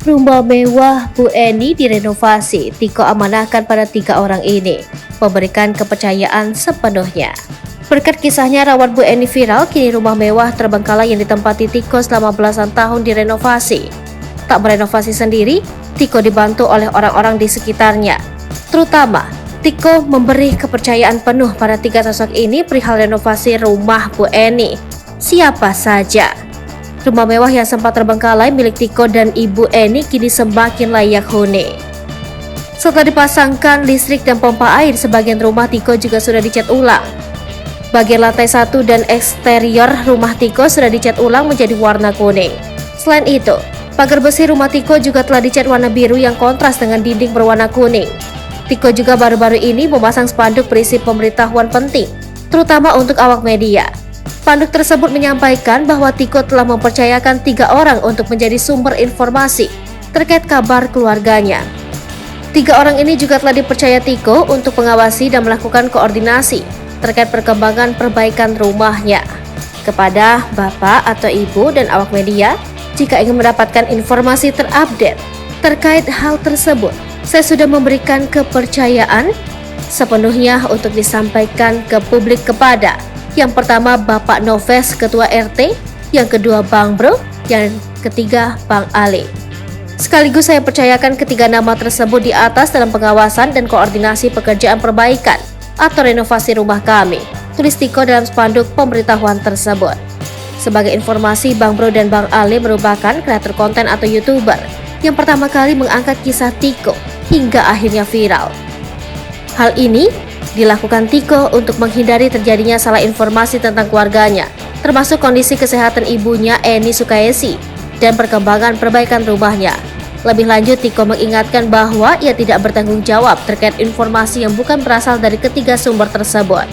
Rumah mewah Bu Eni direnovasi, Tiko amanahkan pada 3 orang ini, memberikan kepercayaan sepenuhnya. Berkat kisahnya rawat Bu Eni viral, kini rumah mewah terbengkalai yang ditempati Tiko selama belasan tahun direnovasi. Tak merenovasi sendiri, Tiko dibantu oleh orang-orang di sekitarnya. Terutama, Tiko memberi kepercayaan penuh pada 3 sosok ini perihal renovasi rumah Bu Eni. Siapa saja? Rumah mewah yang sempat terbengkalai milik Tiko dan Ibu Eni kini semakin layak huni. Setelah dipasangkan listrik dan pompa air, sebagian rumah Tiko juga sudah dicat ulang. Bagian lantai 1 dan eksterior rumah Tiko sudah dicat ulang menjadi warna kuning. Selain itu, pagar besi rumah Tiko juga telah dicat warna biru yang kontras dengan dinding berwarna kuning. Tiko juga baru-baru ini memasang spanduk berisi pemberitahuan penting, terutama untuk awak media. Spanduk tersebut menyampaikan bahwa Tiko telah mempercayakan 3 orang untuk menjadi sumber informasi terkait kabar keluarganya. 3 orang ini juga telah dipercaya Tiko untuk mengawasi dan melakukan koordinasi terkait perkembangan perbaikan rumahnya. Kepada Bapak atau Ibu dan awak media, jika ingin mendapatkan informasi terupdate terkait hal tersebut, saya sudah memberikan kepercayaan sepenuhnya untuk disampaikan ke publik kepada yang pertama Bapak Noves, Ketua RT, yang kedua Bang Bro, yang ketiga Bang Ali. Sekaligus saya percayakan ketiga nama tersebut di atas dalam pengawasan dan koordinasi pekerjaan perbaikan atau renovasi rumah kami, tulis Tiko dalam spanduk pemberitahuan tersebut. Sebagai informasi, Bang Bro dan Bang Ali merupakan kreator konten atau YouTuber yang pertama kali mengangkat kisah Tiko hingga akhirnya viral. Hal ini dilakukan Tiko untuk menghindari terjadinya salah informasi tentang keluarganya, termasuk kondisi kesehatan ibunya Eni Sukaesi dan perkembangan perbaikan rumahnya. Lebih lanjut, Tiko mengingatkan bahwa ia tidak bertanggung jawab terkait informasi yang bukan berasal dari ketiga sumber tersebut.